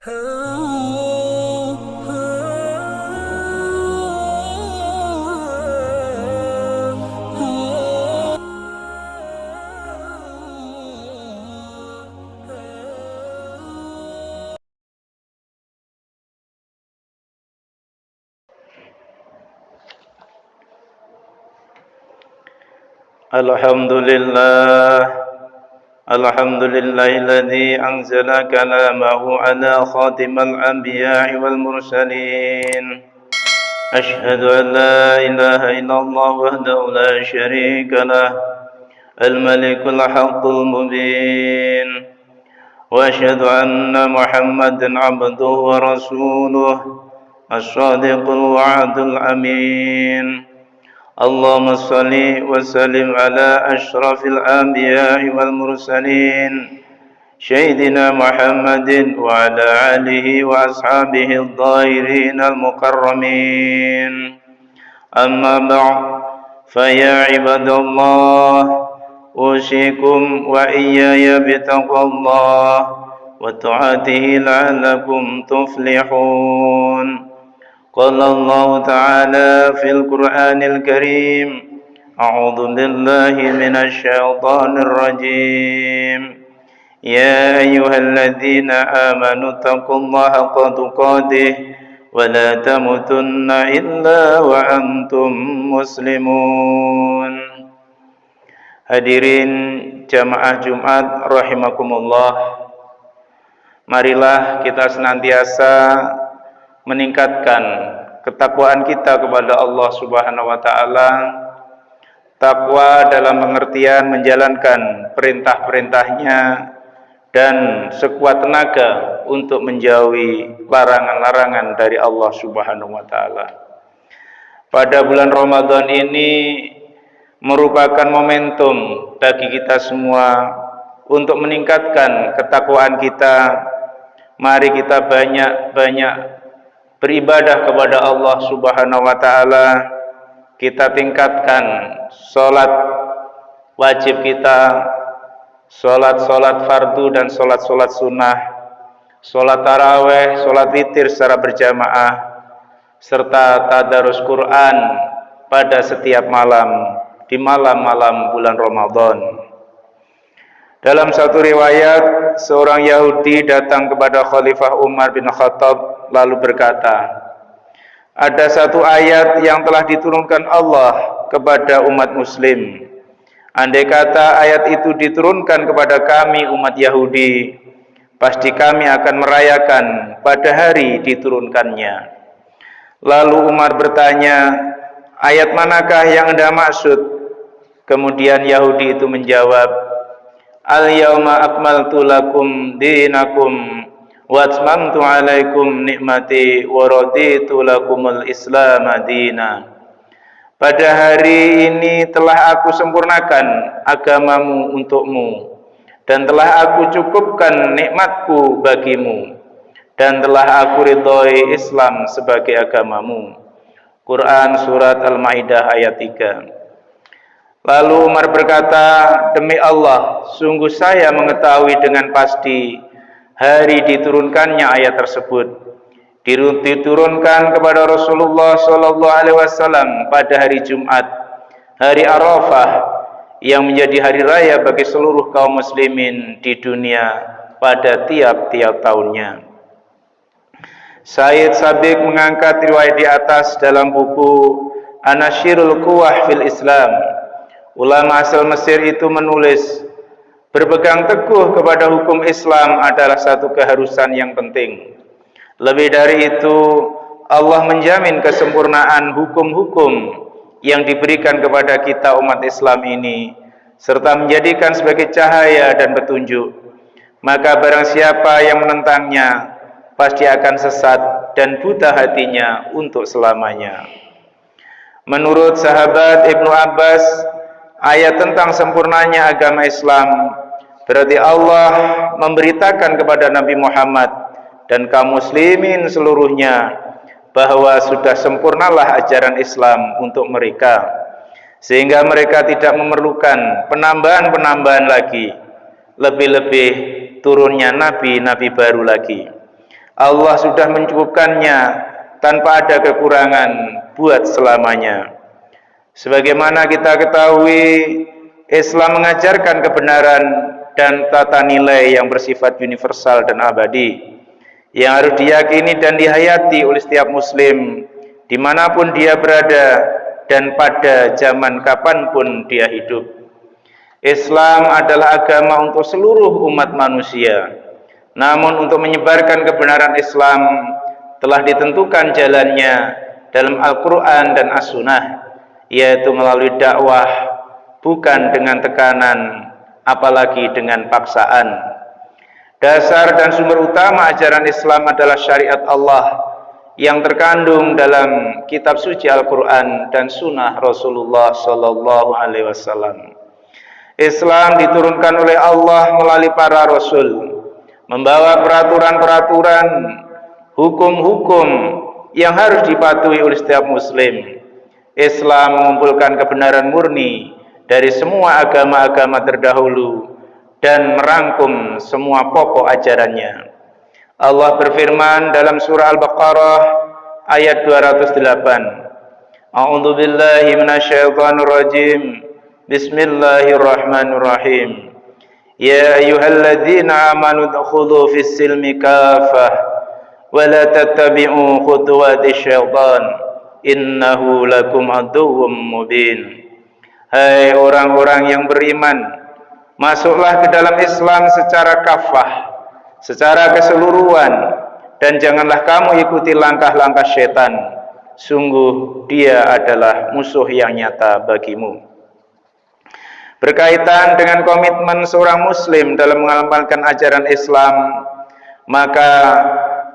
الحمد لله الذي أنزل كلامه على خاتم الأنبياء والمرسلين. أشهد أن لا إله إلا الله وحده لا شريك له الملك الحق المبين. وأشهد أن محمدا عبده ورسوله الصادق الوعد الأمين. اللهم صل وسلم على أشرف الأنبياء والمرسلين سيدنا محمد وعلى آله وأصحابه الطاهرين المكرمين. أما بعد، فيا عباد الله، أوصيكم وإياي بتقوى الله وطاعته لعلكم تفلحون. قال الله تعالى في القرآن الكريم: أعوذ بالله من الشيطان الرجيم. يا أيها الذين آمنوا اتقوا الله حق تقاته ولا تموتن إلا وأنتم مسلمون. Hadirin jamaah Jumat rahimakumullah, marilah kita senantiasa meningkatkan ketakwaan kita kepada Allah Subhanahu wa taala. Takwa dalam pengertian menjalankan perintah-perintahnya dan sekuat tenaga untuk menjauhi larangan-larangan dari Allah Subhanahu wa taala. Pada bulan Ramadan ini merupakan momentum bagi kita semua untuk meningkatkan ketakwaan kita. Mari kita banyak-banyak beribadah kepada Allah Subhanahu wa taala. Kita tingkatkan salat wajib kita, salat fardu dan salat sunnah, salat tarawih, salat witir secara berjamaah, serta tadarus Quran pada setiap malam di malam-malam bulan Ramadan. Dalam satu riwayat, seorang Yahudi datang kepada Khalifah Umar bin Khattab lalu berkata, ada satu ayat yang telah diturunkan Allah kepada umat muslim. Andai kata ayat itu diturunkan kepada kami umat Yahudi, pasti kami akan merayakan pada hari diturunkannya. Lalu Umar bertanya, ayat manakah yang Anda maksud? Kemudian Yahudi itu menjawab, al-yawma akmaltu lakum dinakum wa atmamtu alaikum nikmati wa raditu lakumul islam madina. Pada hari ini telah aku sempurnakan agamamu untukmu, dan telah aku cukupkan nikmatku bagimu, dan telah aku ridhoi Islam sebagai agamamu. Quran surat Al-Maidah ayat 3. Lalu Umar berkata, demi Allah, sungguh saya mengetahui dengan pasti hari diturunkannya ayat tersebut. Diturunkan kepada Rasulullah SAW pada hari Jumat, hari Arafah, yang menjadi hari raya bagi seluruh kaum muslimin di dunia pada tiap-tiap tahunnya. Said Sabiq mengangkat riwayat di atas dalam buku Anasyirul Quwah fil Islam. Ulama asal Mesir itu menulis, berpegang teguh kepada hukum Islam adalah satu keharusan yang penting. Lebih dari itu, Allah menjamin kesempurnaan hukum-hukum yang diberikan kepada kita umat Islam ini, serta menjadikan sebagai cahaya dan petunjuk. Maka barang siapa yang menentangnya, pasti akan sesat dan buta hatinya untuk selamanya. Menurut sahabat Ibnu Abbas, ayat tentang sempurnanya agama Islam berarti Allah memberitakan kepada Nabi Muhammad dan kaum muslimin seluruhnya bahwa sudah sempurnalah ajaran Islam untuk mereka, sehingga mereka tidak memerlukan penambahan-penambahan lagi, lebih-lebih turunnya nabi-nabi baru lagi. Allah sudah mencukupkannya tanpa ada kekurangan buat selamanya. Sebagaimana kita ketahui, Islam mengajarkan kebenaran dan tata nilai yang bersifat universal dan abadi, yang harus diyakini dan dihayati oleh setiap muslim dimanapun dia berada dan pada zaman kapanpun dia hidup. Islam adalah agama untuk seluruh umat manusia. Namun untuk menyebarkan kebenaran Islam telah ditentukan jalannya dalam Al-Quran dan As-Sunnah, yaitu melalui dakwah, bukan dengan tekanan, apalagi dengan paksaan. Dasar dan sumber utama ajaran Islam adalah syariat Allah yang terkandung dalam kitab suci Al-Quran dan Sunnah Rasulullah Sallallahu Alaihi Wasallam. Islam diturunkan oleh Allah melalui para Rasul, membawa peraturan-peraturan, hukum-hukum yang harus dipatuhi oleh setiap muslim. Islam mengumpulkan kebenaran murni dari semua agama-agama terdahulu dan merangkum semua pokok ajarannya. Allah berfirman dalam surah Al-Baqarah ayat 208. A'udzu billahi minasyaitonir rajim. Bismillahirrahmanirrahim. Ya ayyuhalladzina amanu dkhulu fis silmi kafah wa la tattabi'u khutuwatis syaitan innahu lakum aduwwum mubin. Hai orang-orang yang beriman, masuklah ke dalam Islam secara kafah, secara keseluruhan, dan janganlah kamu ikuti langkah-langkah syaitan. Sungguh dia adalah musuh yang nyata bagimu. Berkaitan dengan komitmen seorang muslim dalam mengamalkan ajaran Islam, maka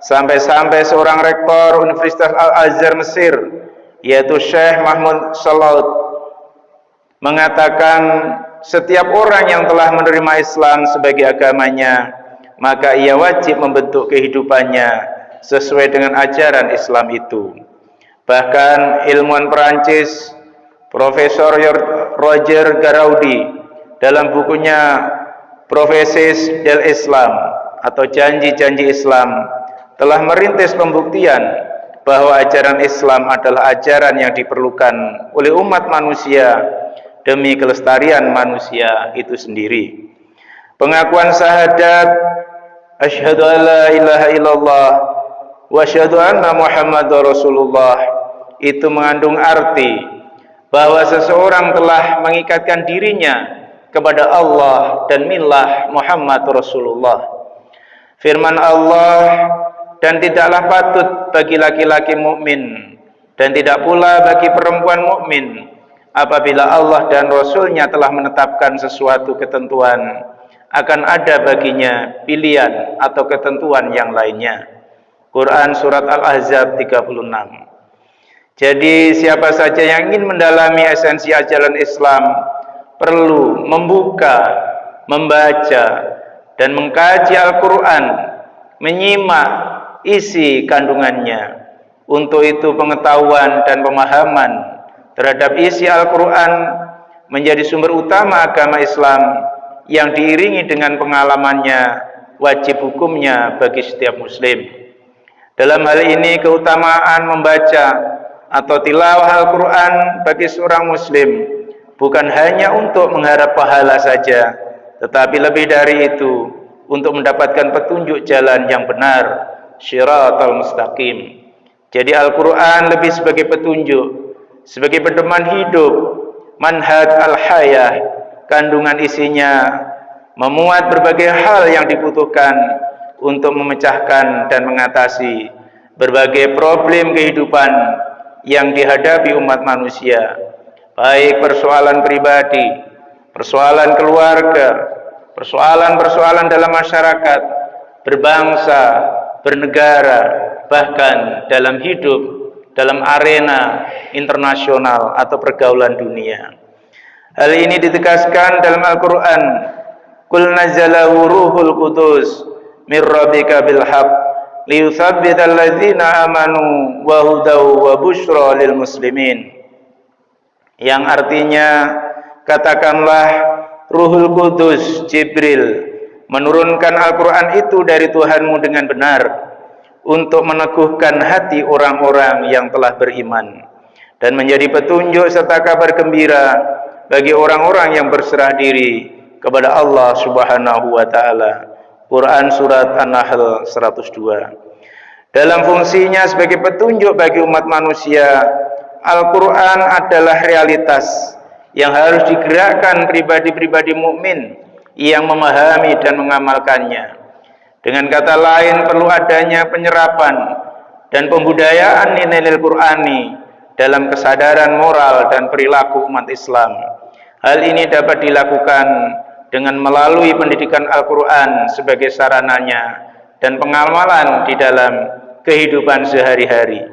sampai-sampai seorang rektor Universitas Al-Azhar Mesir, yaitu Syekh Mahmud Salaut, mengatakan setiap orang yang telah menerima Islam sebagai agamanya, maka ia wajib membentuk kehidupannya sesuai dengan ajaran Islam itu. Bahkan ilmuwan Perancis Profesor Roger Garaudi dalam bukunya Profesis del Islam atau Janji-Janji Islam telah merintis pembuktian bahwa ajaran Islam adalah ajaran yang diperlukan oleh umat manusia demi kelestarian manusia itu sendiri. Pengakuan syahadat asyhadu alla ilaha illallah wa asyhadu anna Muhammadar Rasulullah itu mengandung arti bahwa seseorang telah mengikatkan dirinya kepada Allah dan millah Muhammad Rasulullah. Firman Allah, dan tidaklah patut bagi laki-laki mukmin dan tidak pula bagi perempuan mukmin apabila Allah dan Rasulnya telah menetapkan sesuatu ketentuan, akan ada baginya pilihan atau ketentuan yang lainnya. Quran Surat Al-Ahzab 36. Jadi siapa saja yang ingin mendalami esensi ajaran Islam perlu membuka, membaca, dan mengkaji Al-Quran, menyimak isi kandungannya. Untuk itu pengetahuan dan pemahaman terhadap isi Al-Quran menjadi sumber utama agama Islam yang diiringi dengan pengalamannya, wajib hukumnya bagi setiap muslim. Dalam hal ini keutamaan membaca atau tilawah Al-Quran bagi seorang muslim bukan hanya untuk mengharap pahala saja, tetapi lebih dari itu untuk mendapatkan petunjuk jalan yang benar, syiratal mustaqim. Jadi Al-Quran lebih sebagai petunjuk, sebagai pedoman hidup, manhaj al-hayah. Kandungan isinya memuat berbagai hal yang dibutuhkan untuk memecahkan dan mengatasi berbagai problem kehidupan yang dihadapi umat manusia, baik persoalan pribadi, persoalan keluarga, persoalan-persoalan dalam masyarakat, berbangsa, bernegara, bahkan dalam hidup, dalam arena internasional atau pergaulan dunia. Hal ini ditegaskan dalam Al-Quran. Qul nazzalahu ruhul qudus mir rabbika bil haqq liyuthabbital ladzina amanu wa hudaw wa busyra lil muslimin. Yang artinya, katakanlah Ruhul Kudus Jibril menurunkan Al-Quran itu dari Tuhanmu dengan benar untuk meneguhkan hati orang-orang yang telah beriman dan menjadi petunjuk serta kabar gembira bagi orang-orang yang berserah diri kepada Allah Subhanahu wa taala. Quran surat An-Nahl 102. Dalam fungsinya sebagai petunjuk bagi umat manusia, Al-Quran adalah realitas yang harus digerakkan pribadi-pribadi mukmin yang memahami dan mengamalkannya. Dengan kata lain, perlu adanya penyerapan dan pembudayaan nilai-nilai Qur'ani dalam kesadaran moral dan perilaku umat Islam. Hal ini dapat dilakukan dengan melalui pendidikan Al-Quran sebagai sarananya dan pengamalan di dalam kehidupan sehari-hari.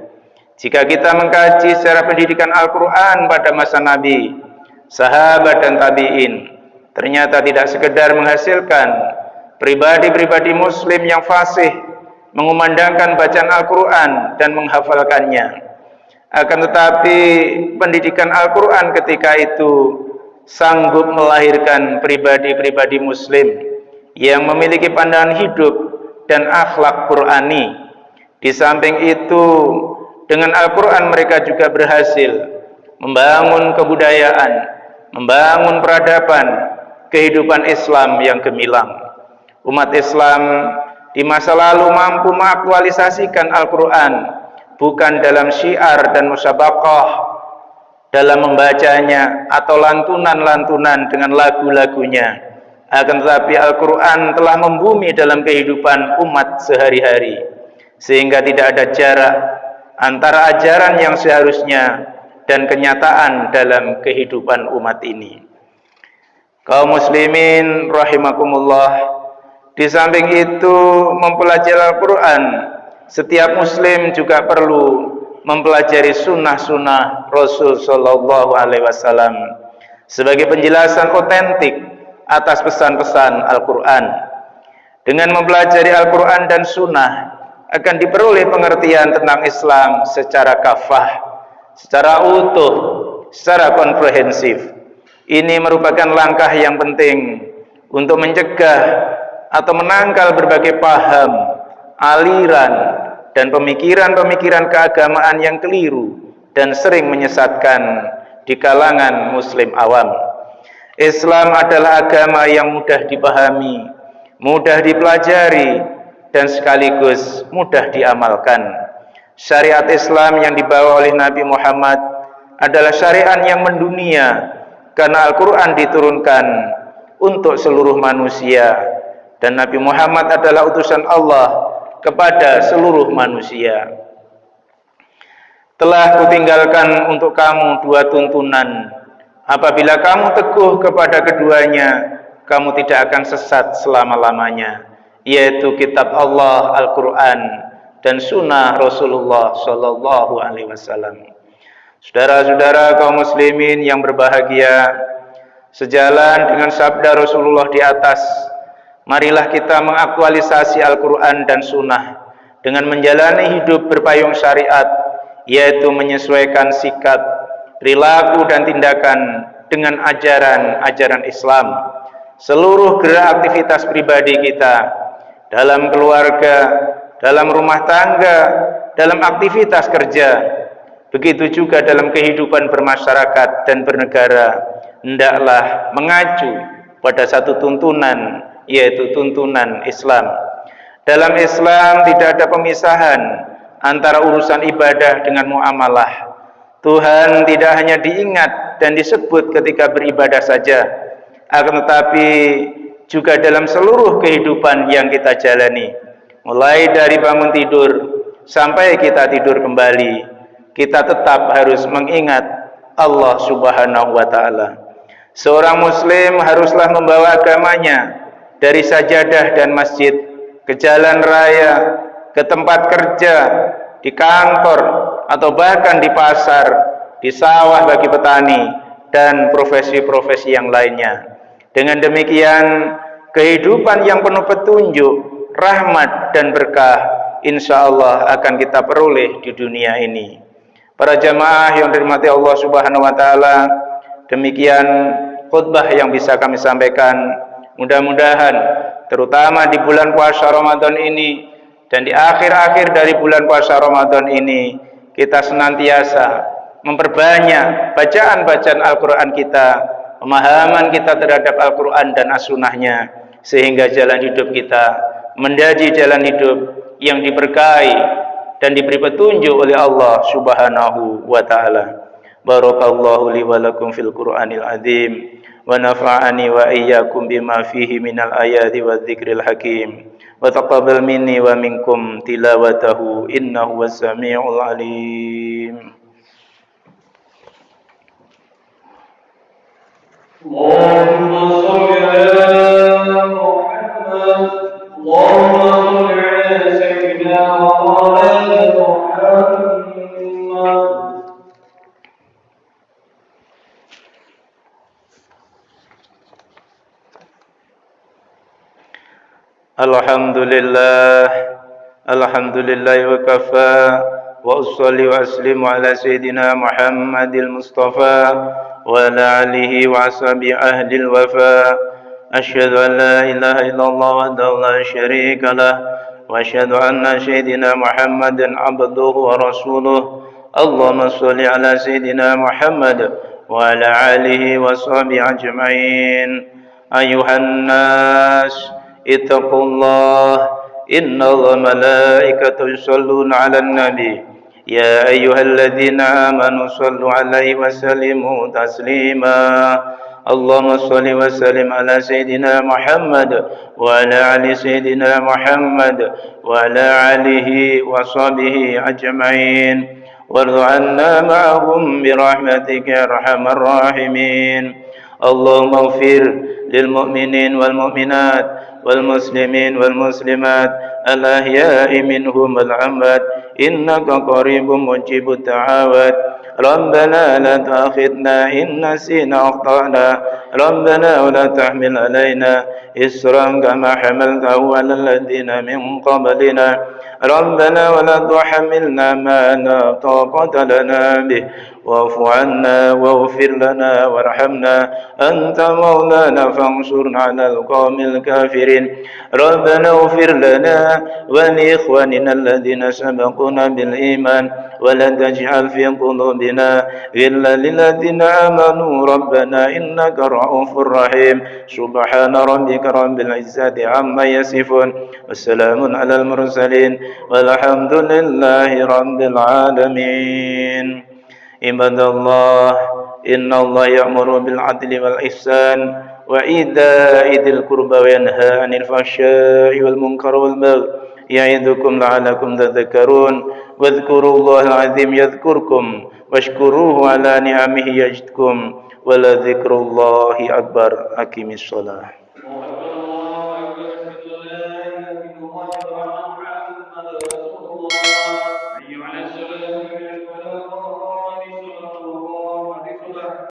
Jika kita mengkaji secara pendidikan Al-Quran pada masa Nabi, sahabat dan tabi'in, ternyata tidak sekedar menghasilkan pribadi-pribadi muslim yang fasih mengumandangkan bacaan Al-Quran dan menghafalkannya. Akan tetapi pendidikan Al-Quran ketika itu sanggup melahirkan pribadi-pribadi muslim yang memiliki pandangan hidup dan akhlak Qur'ani. Di samping itu, dengan Al-Quran mereka juga berhasil membangun kebudayaan, membangun peradaban, kehidupan Islam yang gemilang. Umat Islam di masa lalu mampu mengaktualisasikan Al-Quran bukan dalam syiar dan musabaqah dalam membacanya atau lantunan-lantunan dengan lagu-lagunya. Akan tetapi Al-Quran telah membumi dalam kehidupan umat sehari-hari, sehingga tidak ada jarak antara ajaran yang seharusnya dan kenyataan dalam kehidupan umat ini. Kaum muslimin rahimakumullah, di samping itu mempelajari Al-Quran, setiap muslim juga perlu mempelajari sunnah-sunnah Rasul Sallallahu Alaihi Wasallam sebagai penjelasan otentik atas pesan-pesan Al-Quran. Dengan mempelajari Al-Quran dan sunnah akan diperoleh pengertian tentang Islam secara kafah, secara utuh, secara komprehensif. Ini merupakan langkah yang penting untuk mencegah atau menangkal berbagai paham, aliran, dan pemikiran-pemikiran keagamaan yang keliru dan sering menyesatkan di kalangan muslim awam. Islam adalah agama yang mudah dipahami, mudah dipelajari, dan sekaligus mudah diamalkan. Syariat Islam yang dibawa oleh Nabi Muhammad adalah syariat yang mendunia, karena Al-Quran diturunkan untuk seluruh manusia, dan Nabi Muhammad adalah utusan Allah kepada seluruh manusia. Telah kutinggalkan untuk kamu dua tuntunan. Apabila kamu teguh kepada keduanya, kamu tidak akan sesat selama-lamanya, yaitu kitab Allah Al-Quran dan sunnah Rasulullah Sallallahu Alaihi Wasallam. Saudara-saudara kaum muslimin yang berbahagia, sejalan dengan sabda Rasulullah di atas, marilah kita mengaktualisasi Al-Quran dan sunnah dengan menjalani hidup berpayung syariat, yaitu menyesuaikan sikap, perilaku dan tindakan dengan ajaran-ajaran Islam. Seluruh gerak aktivitas pribadi kita, dalam keluarga, dalam rumah tangga, dalam aktivitas kerja, begitu juga dalam kehidupan bermasyarakat dan bernegara, hendaklah mengacu pada satu tuntunan, yaitu tuntunan Islam. Dalam Islam tidak ada pemisahan antara urusan ibadah dengan muamalah. Tuhan tidak hanya diingat dan disebut ketika beribadah saja, akan tetapi juga dalam seluruh kehidupan yang kita jalani, mulai dari bangun tidur sampai kita tidur kembali, kita tetap harus mengingat Allah Subhanahu wa Ta'ala. Seorang muslim haruslah membawa agamanya dari sajadah dan masjid ke jalan raya, ke tempat kerja, di kantor, atau bahkan di pasar, di sawah bagi petani, dan profesi-profesi yang lainnya. Dengan demikian, kehidupan yang penuh petunjuk, rahmat, dan berkah, insya Allah akan kita peroleh di dunia ini. Para jamaah yang dirahmati Allah Subhanahu wa Ta'ala, demikian khutbah yang bisa kami sampaikan. Mudah-mudahan terutama di bulan puasa Ramadan ini Dan di akhir-akhir dari bulan puasa Ramadan ini kita senantiasa memperbanyak bacaan-bacaan Al-Quran kita, pemahaman kita terhadap Al-Quran dan As-Sunnahnya, sehingga jalan hidup kita menjadi jalan hidup yang diberkahi dan diberi petunjuk oleh Allah Subhanahu wa taala. Barakallahu li wa lakum fil Qur'anil azim wa nafa'ani wa iyyakum bima fihi minal ayati wadh-dhikril hakim. Wa taqabbal minni wa minkum tilawatahu innahu was-sami'ul alim. Allahumma shalli ala Muhammad. Allahumma shalli ala sayyidina Muhammad. Alhamdulillah, alhamdulillah wa kafa, wa usalli wa aslimu ala sayyidina Muhammadil Mustafa wa ala alihi wa ashabi ahlil wafa. Asyhadu an la ilaha illallah wahdahu la syarika lah, wa asyhadu anna sayyidina Muhammadan abduhu wa rasuluh. Allahumma shalli ala sayyidina Muhammad wa ala alihi wa sahbihi ajma'in. Ayuhan nas, اتقوا الله إن الله ملائكته يصلون على النبي يا أيها الذين آمنوا صلوا عليه وسلموا تسليما اللهم صل وسلم على سيدنا محمد وعلى آل سيدنا محمد وعلى آله وصحبه أجمعين وارض عنا معهم برحمتك يا أرحم الراحمين اللهم اغفر للمؤمنين والمؤمنات والمسلمين والمسلمات الأحياء منهم والأموات إنك قريب مجيب الدعوات ربنا لا تؤاخذنا إن نسينا أخطأنا ربنا ولا تحمل علينا إصرا كما حملته على الذين من قبلنا ربنا ولا تحملنا ما لا طاقة لنا به واعف عنا واغفر لنا وارحمنا أنت مولانا فانصرنا على القوم الكافرين ربنا اغفر لنا ولإخواننا الذين سبقونا بالإيمان ولا تجعل في قلوبنا غلا للذين آمنوا ربنا إنك رؤوف رحيم سبحان ربك رب العزة عما يصفون والسلام على المرسلين والحمد لله رب العالمين عباد الله إن الله يأمر بالعدل والإحسان وإيتاء ذي القربى وينهى عن الفحشاء والمنكر والبغي يعظكم لعلكم تذكرون واذكروا الله العظيم يذكركم واشكروه على نعمه يزدكم ولذكر الله أكبر أقم الصلاة